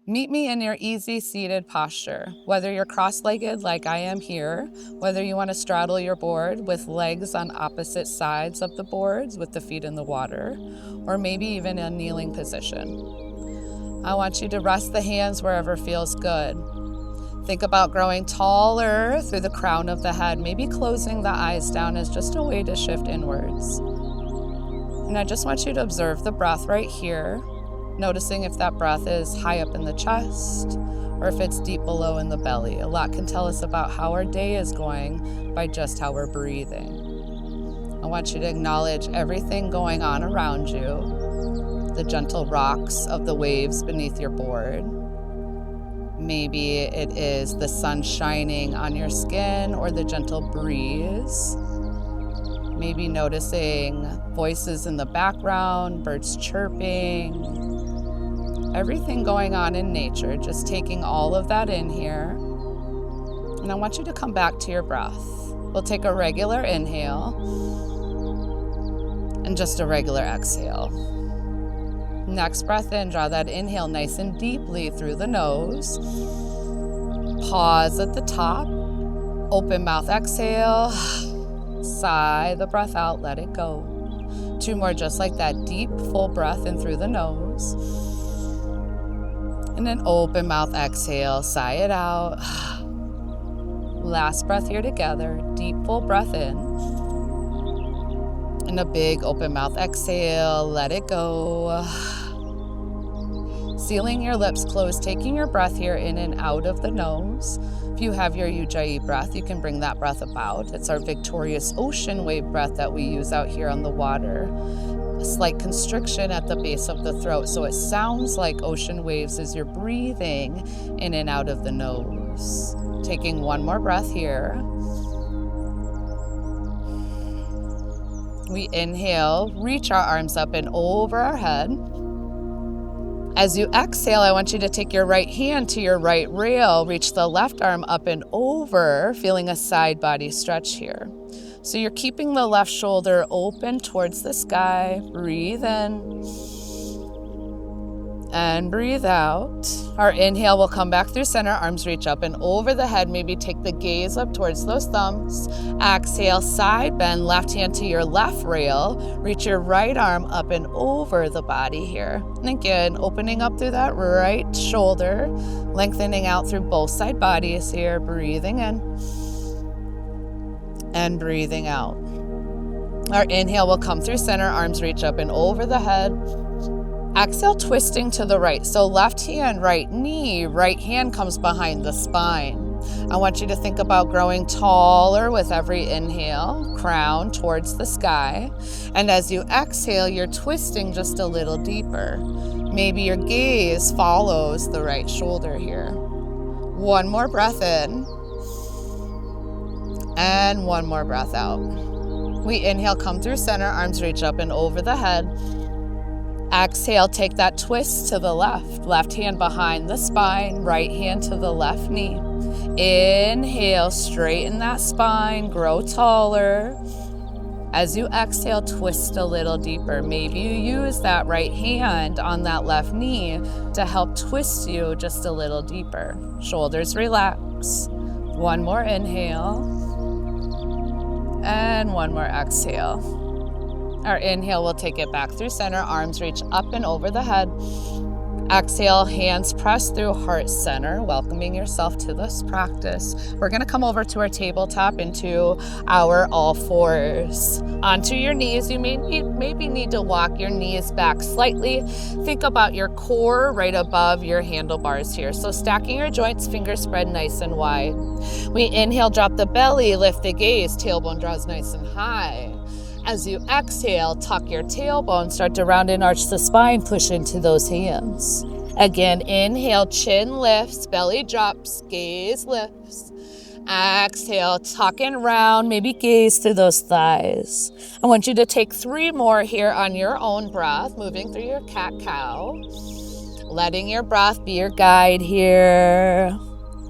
Meet me in your easy seated posture, whether you're cross-legged like I am here, whether you want to straddle your board with legs on opposite sides of the boards with the feet in the water, or maybe even a kneeling position. I want you to rest the hands wherever feels good. Think about growing taller through the crown of the head, maybe closing the eyes down as just a way to shift inwards. And I just want you to observe the breath right here, noticing if that breath is high up in the chest or if it's deep below in the belly. A lot can tell us about how our day is going by just how we're breathing. I want you to acknowledge everything going on around you, the gentle rocks of the waves beneath your board. Maybe it is the sun shining on your skin or the gentle breeze. Maybe noticing voices in the background, birds chirping, everything going on in nature, just taking all of that in here. And I want you to come back to your breath. We'll take a regular inhale and just a regular exhale. Next breath in, draw that inhale nice and deeply through the nose. Pause at the top, open mouth exhale. Sigh the breath out, let it go. 2 more just like that, deep, full breath in through the nose. And then open mouth exhale, sigh it out. Last breath here together, deep, full breath in. And a big open mouth exhale, let it go. Sealing your lips closed, taking your breath here in and out of the nose. If you have your Ujjayi breath, you can bring that breath about. It's our victorious ocean wave breath that we use out here on the water. A slight constriction at the base of the throat, so it sounds like ocean waves as you're breathing in and out of the nose. Taking one more breath here. We inhale, reach our arms up and over our head. As you exhale, I want you to take your right hand to your right rail, reach the left arm up and over, feeling a side body stretch here. So you're keeping the left shoulder open towards the sky. Breathe in and breathe out. Our inhale will come back through center, arms reach up and over the head. Maybe take the gaze up towards those thumbs. Exhale, side bend, left hand to your left rail. Reach your right arm up and over the body here. And again, opening up through that right shoulder, lengthening out through both side bodies here. Breathing in and breathing out. Our inhale will come through center, arms reach up and over the head. Exhale, twisting to the right. So left hand, right knee, right hand comes behind the spine. I want you to think about growing taller with every inhale, crown towards the sky. And as you exhale, you're twisting just a little deeper. Maybe your gaze follows the right shoulder here. One more breath in. And one more breath out. We inhale, come through center, arms reach up and over the head. Exhale, take that twist to the left. Left hand behind the spine, right hand to the left knee. Inhale, straighten that spine, grow taller. As you exhale, twist a little deeper. Maybe you use that right hand on that left knee to help twist you just a little deeper. Shoulders relax. One more inhale. And one more exhale. Our inhale will take it back through center, arms reach up and over the head. Exhale, hands press through heart center, welcoming yourself to this practice. We're gonna come over to our tabletop into our all fours. Onto your knees, you maybe need to walk your knees back slightly. Think about your core right above your handlebars here. So stacking your joints, fingers spread nice and wide. We inhale, drop the belly, lift the gaze, tailbone draws nice and high. As you exhale, tuck your tailbone, start to round and arch the spine, push into those hands. Again, inhale, chin lifts, belly drops, gaze lifts. Exhale, tuck and round, maybe gaze through those thighs. I want you to take 3 more here on your own breath, moving through your cat-cow. Letting your breath be your guide here.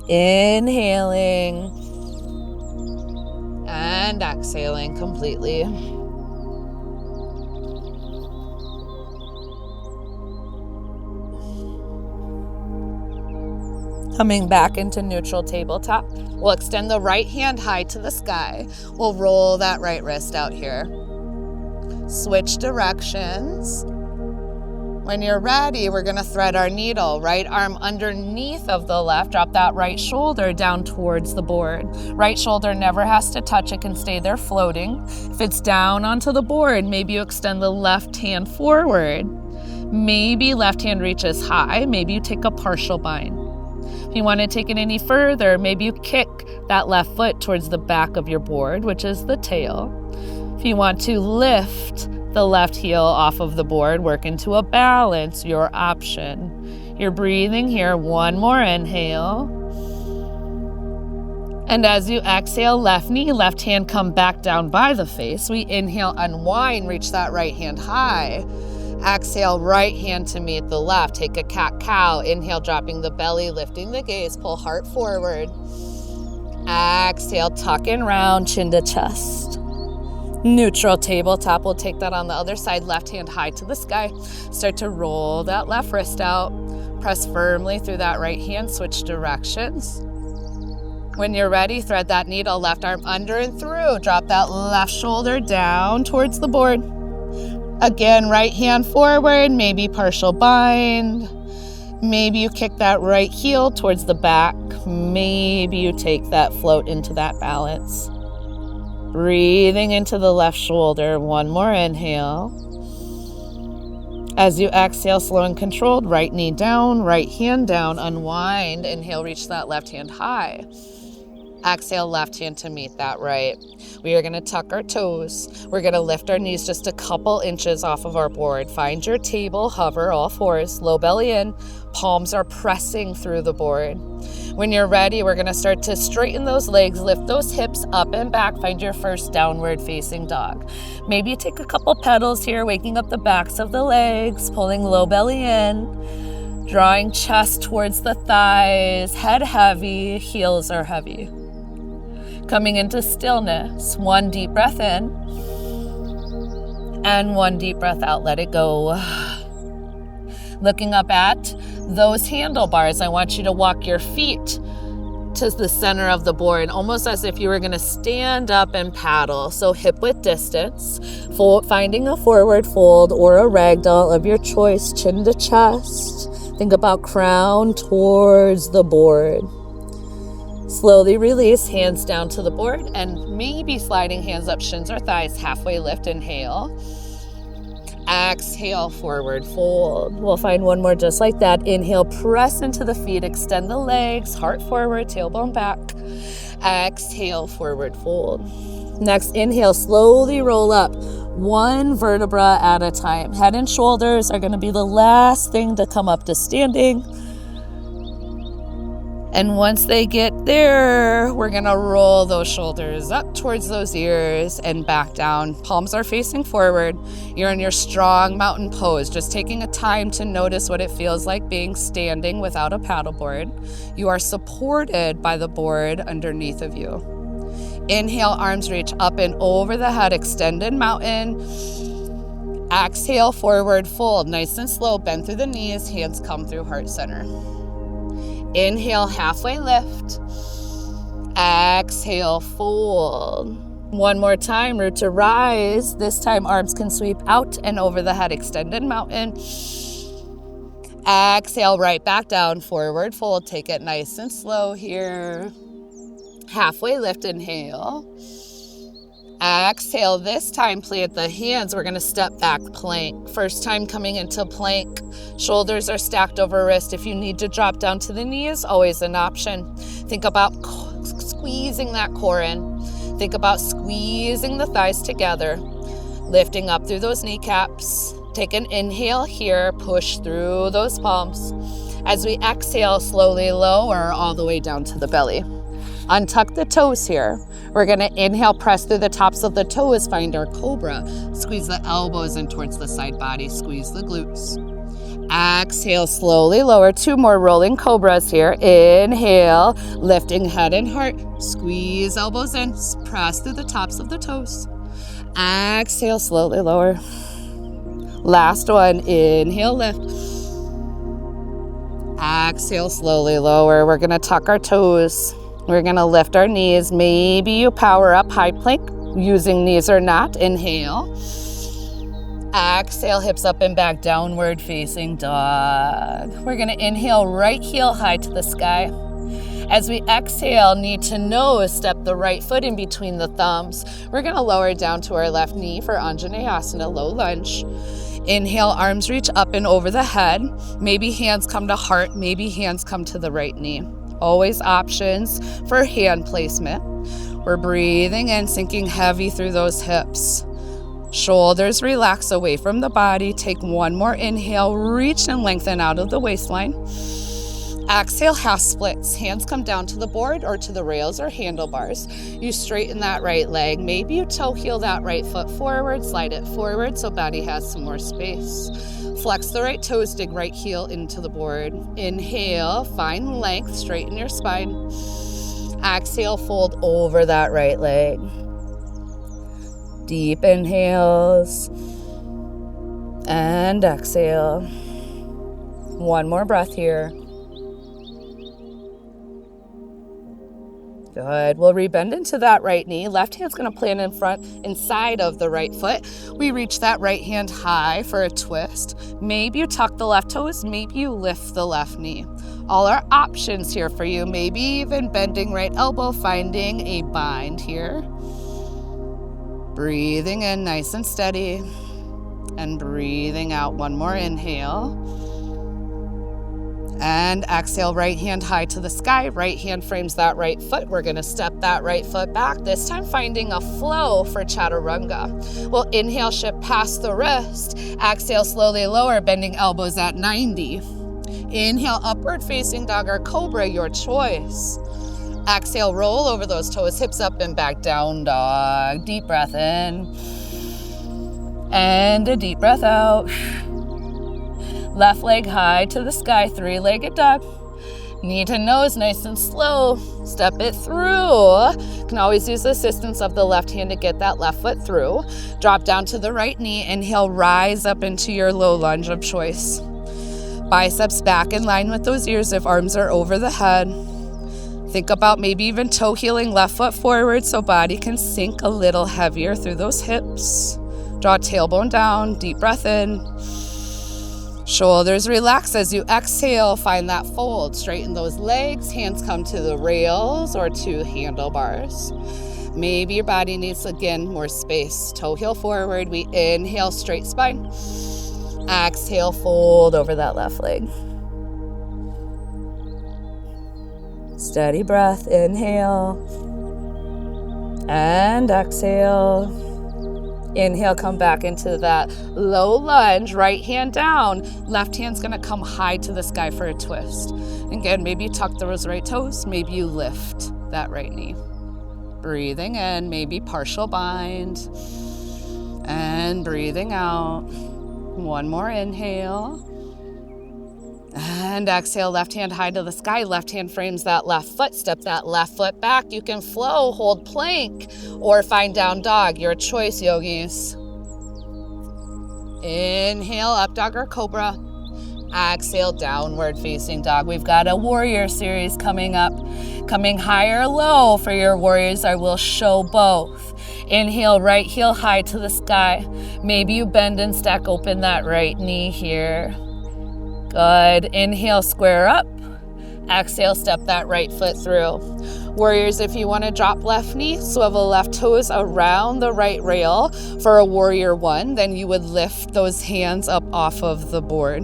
Inhaling and exhaling completely. Coming back into neutral tabletop, we'll extend the right hand high to the sky. We'll roll that right wrist out here. Switch directions. When you're ready, we're gonna thread our needle. Right arm underneath of the left, drop that right shoulder down towards the board. Right shoulder never has to touch, it can stay there floating. If it's down onto the board, maybe you extend the left hand forward. Maybe left hand reaches high, maybe you take a partial bind. If you want to take it any further, maybe you kick that left foot towards the back of your board, which is the tail. If you want to lift the left heel off of the board, work into a balance, your option. You're breathing here, one more inhale. And as you exhale, left knee, left hand come back down by the face. We inhale, unwind, reach that right hand high. Exhale, right hand to meet the left. Take a cat-cow. Inhale, dropping the belly, lifting the gaze, pull heart forward. Exhale, tuck and round, chin to chest. Neutral tabletop, we'll take that on the other side, left hand high to the sky. Start to roll that left wrist out. Press firmly through that right hand, switch directions. When you're ready, thread that needle, left arm under and through. Drop that left shoulder down towards the board. Again, right hand forward, maybe partial bind. Maybe you kick that right heel towards the back. Maybe you take that float into that balance. Breathing into the left shoulder, one more inhale. As you exhale, slow and controlled, right knee down, right hand down, unwind. Inhale, reach that left hand high. Exhale, left hand to meet that right. We are gonna tuck our toes. We're gonna lift our knees just a couple inches off of our board. Find your table, hover all fours, low belly in, palms are pressing through the board. When you're ready, we're gonna start to straighten those legs, lift those hips up and back, find your first downward facing dog. Maybe you take a couple pedals here, waking up the backs of the legs, pulling low belly in, drawing chest towards the thighs, head heavy, heels are heavy. Coming into stillness, one deep breath in, and one deep breath out, let it go. Looking up at those handlebars, I want you to walk your feet to the center of the board, almost as if you were gonna stand up and paddle. So hip width distance, finding a forward fold or a ragdoll of your choice, chin to chest. Think about crown towards the board. Slowly release, hands down to the board, and maybe sliding hands up, shins or thighs, halfway lift, inhale. Exhale, forward fold. We'll find one more just like that. Inhale, press into the feet, extend the legs, heart forward, tailbone back. Exhale, forward fold. Next, inhale, slowly roll up, one vertebra at a time. Head and shoulders are gonna be the last thing to come up to standing. And once they get there, we're gonna roll those shoulders up towards those ears and back down. Palms are facing forward. You're in your strong mountain pose, just taking a time to notice what it feels like being standing without a paddleboard. You are supported by the board underneath of you. Inhale, arms reach up and over the head, extended mountain. Exhale, forward fold, nice and slow, bend through the knees, hands come through heart center. Inhale, halfway lift. Exhale, fold. One more time, root to rise. This time, arms can sweep out and over the head, extended mountain. Exhale, right back down, forward fold. Take it nice and slow here. Halfway lift, inhale. Exhale, this time plant the hands. We're gonna step back plank. First time coming into plank, shoulders are stacked over wrist. If you need to drop down to the knees, always an option. Think about squeezing that core in. Think about squeezing the thighs together, lifting up through those kneecaps. Take an inhale here, push through those palms. As we exhale, slowly lower all the way down to the belly. Untuck the toes here. We're gonna inhale, press through the tops of the toes, find our cobra. Squeeze the elbows in towards the side body, squeeze the glutes. Exhale, slowly lower, two more rolling cobras here. Inhale, lifting head and heart, squeeze elbows in, press through the tops of the toes. Exhale, slowly lower. Last one, inhale, lift. Exhale, slowly lower. We're gonna tuck our toes. We're gonna lift our knees. Maybe you power up high plank using knees or not. Inhale. Exhale, hips up and back, downward facing dog. We're gonna inhale, right heel high to the sky. As we exhale, knee to nose, step the right foot in between the thumbs. We're gonna lower down to our left knee for Anjaneyasana, low lunge. Inhale, arms reach up and over the head. Maybe hands come to heart, maybe hands come to the right knee. Always options for hand placement. We're breathing in, sinking heavy through those hips. Shoulders relax away from the body. Take one more inhale, reach and lengthen out of the waistline. Exhale, half splits. Hands come down to the board or to the rails or handlebars. You straighten that right leg. Maybe you toe heel that right foot forward, slide it forward so body has some more space. Flex the right toes, dig right heel into the board. Inhale, find length, straighten your spine. Exhale, fold over that right leg. Deep inhales and exhale. One more breath here. Good. We'll rebend into that right knee. Left hand's going to plant in front, inside of the right foot. We reach that right hand high for a twist. Maybe you tuck the left toes. Maybe you lift the left knee. All our options here for you. Maybe even bending right elbow, finding a bind here. Breathing in nice and steady. And breathing out. One more inhale. And exhale, right hand high to the sky. Right hand frames that right foot. We're gonna step that right foot back. This time finding a flow for chaturanga. We'll inhale, shift past the wrist. Exhale, slowly lower, bending elbows at 90. Inhale, upward facing dog or cobra, your choice. Exhale, roll over those toes, hips up and back, down dog. Deep breath in. And a deep breath out. Left leg high to the sky, three-legged dog. Knee to nose, nice and slow. Step it through. Can always use the assistance of the left hand to get that left foot through. Drop down to the right knee. Inhale, rise up into your low lunge of choice. Biceps back in line with those ears if arms are over the head. Think about maybe even toe heeling left foot forward so body can sink a little heavier through those hips. Draw tailbone down, deep breath in. Shoulders relax as you exhale, find that fold. Straighten those legs, hands come to the rails or to handlebars. Maybe your body needs, again, more space. Toe heel forward, we inhale, straight spine. Exhale, fold over that left leg. Steady breath, inhale. And exhale. Inhale, come back into that low lunge, right hand down. Left hand's gonna come high to the sky for a twist. Again, maybe you tuck those right toes, maybe you lift that right knee. Breathing in, maybe partial bind. And breathing out. One more inhale. And exhale, left hand high to the sky. Left hand frames that left foot. Step that left foot back. You can flow, hold plank, or find down dog. Your choice, yogis. Inhale, up dog or cobra. Exhale, downward facing dog. We've got a warrior series coming up. Coming high or low for your warriors, I will show both. Inhale, right heel high to the sky. Maybe you bend and stack open that right knee here. Good. Inhale, square up. Exhale, step that right foot through. Warriors, if you want to drop left knee, swivel left toes around the right rail for a warrior one, then you would lift those hands up off of the board.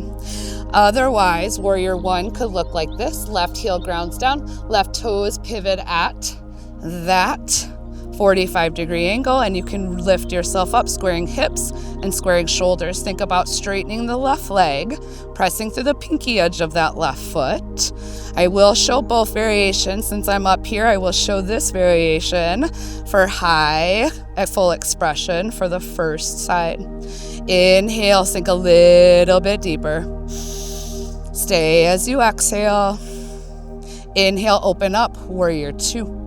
Otherwise, warrior one could look like this. Left heel grounds down, left toes pivot at that 45-degree angle, and you can lift yourself up, squaring hips and squaring shoulders. Think about straightening the left leg, pressing through the pinky edge of that left foot. I will show both variations. Since I'm up here, I will show this variation for high at full expression for the first side. Inhale, sink a little bit deeper. Stay as you exhale. Inhale, open up, warrior two.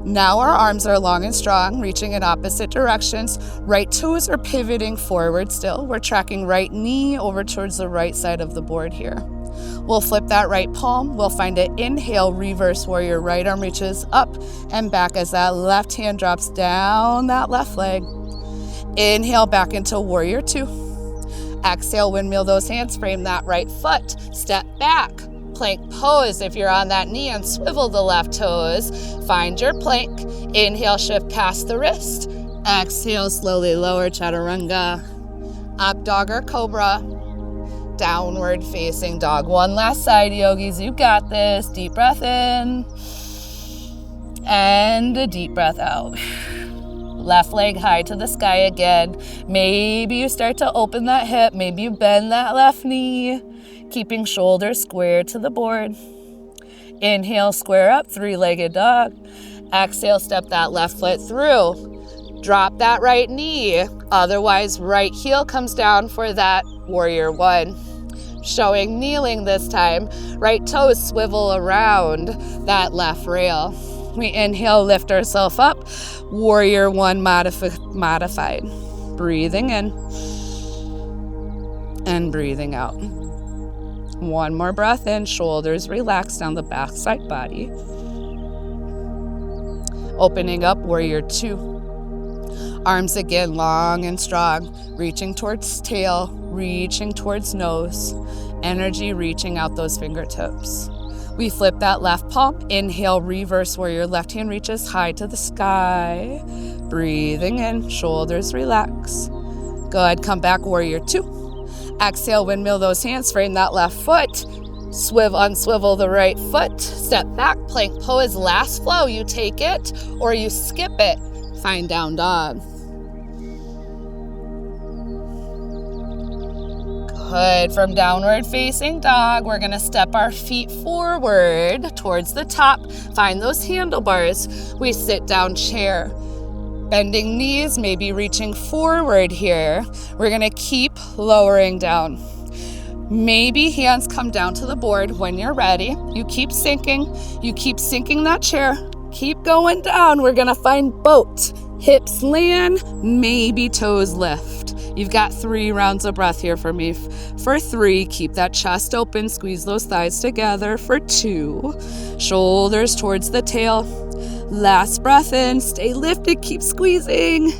Now our arms are long and strong, reaching in opposite directions. Right toes are pivoting forward still. We're tracking right knee over towards the right side of the board here. We'll flip that right palm. We'll find an inhale, reverse warrior. Right arm reaches up and back as that left hand drops down that left leg. Inhale back into warrior two. Exhale, windmill those hands, frame that right foot. Step back, plank pose. If you're on that knee, and swivel the left toes. Find your plank. Inhale, shift past the wrist. Exhale, slowly lower, chaturanga. Up dog or cobra. Downward facing dog. One last side, yogis. You got this. Deep breath in. And a deep breath out. Left leg high to the sky again. Maybe you start to open that hip. Maybe you bend that left knee. Keeping shoulders square to the board. Inhale, square up, three-legged dog. Exhale, step that left foot through. Drop that right knee. Otherwise, right heel comes down for that warrior one. Showing kneeling this time. Right toes swivel around that left rail. We inhale, lift ourselves up. Warrior one modified. Breathing in and breathing out. One more breath in, shoulders relax down the back side body. Opening up, warrior two. Arms again long and strong, reaching towards tail, reaching towards nose. Energy reaching out those fingertips. We flip that left palm. Inhale, reverse warrior. Left hand reaches high to the sky. Breathing in, shoulders relax. Good, come back, warrior two. Exhale, windmill those hands, frame that left foot. Unswivel the right foot. Step back, plank pose, last flow. You take it or you skip it. Find down dog. Good. From downward facing dog, we're going to step our feet forward towards the top. Find those handlebars. We sit down chair. Bending knees, maybe reaching forward here. We're going to keep lowering down. Maybe hands come down to the board when you're ready. You keep sinking. You keep sinking that chair. Keep going down. We're going to find boat. Hips land, maybe toes lift. You've got 3 rounds of breath here for me. For 3, keep that chest open, squeeze those thighs together. For 2, shoulders towards the tail. Last breath in, stay lifted, keep squeezing.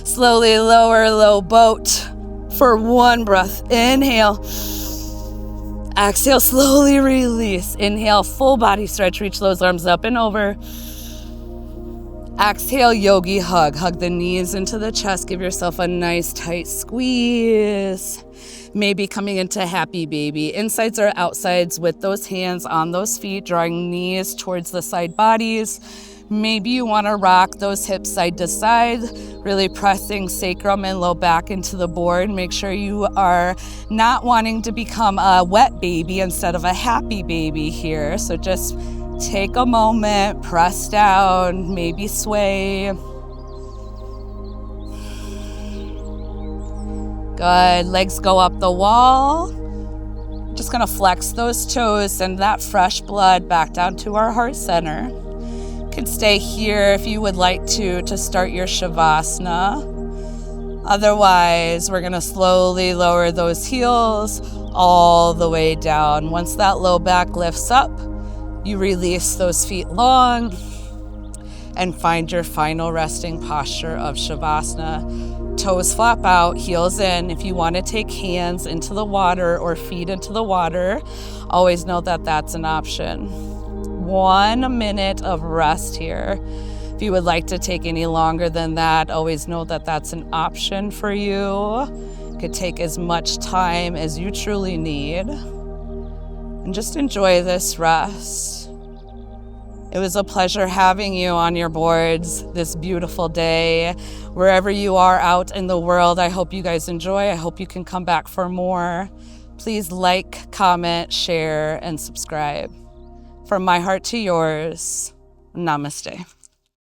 Slowly lower, low boat. For 1 breath, inhale. Exhale, slowly release. Inhale, full body stretch, reach those arms up and over. Exhale, yogi hug. Hug the knees into the chest. Give yourself a nice tight squeeze. Maybe coming into happy baby. Insides or outsides with those hands on those feet, drawing knees towards the side bodies. Maybe you want to rock those hips side to side, really pressing sacrum and low back into the board. Make sure you are not wanting to become a wet baby instead of a happy baby here. So just take a moment, press down, maybe sway. Good, legs go up the wall. Just gonna flex those toes, send that fresh blood back down to our heart center. Could stay here if you would like to start your Shavasana. Otherwise, we're gonna slowly lower those heels all the way down. Once that low back lifts up, you release those feet long and find your final resting posture of Shavasana. Toes flap out, heels in. If you want to take hands into the water or feet into the water, always know that that's an option. 1 minute of rest here. If you would like to take any longer than that, always know that that's an option for you. Could take as much time as you truly need. And just enjoy this rest. It was a pleasure having you on your boards this beautiful day. Wherever you are out in the world, I hope you guys enjoy. I hope you can come back for more. Please like, comment, share, and subscribe. From my heart to yours, namaste.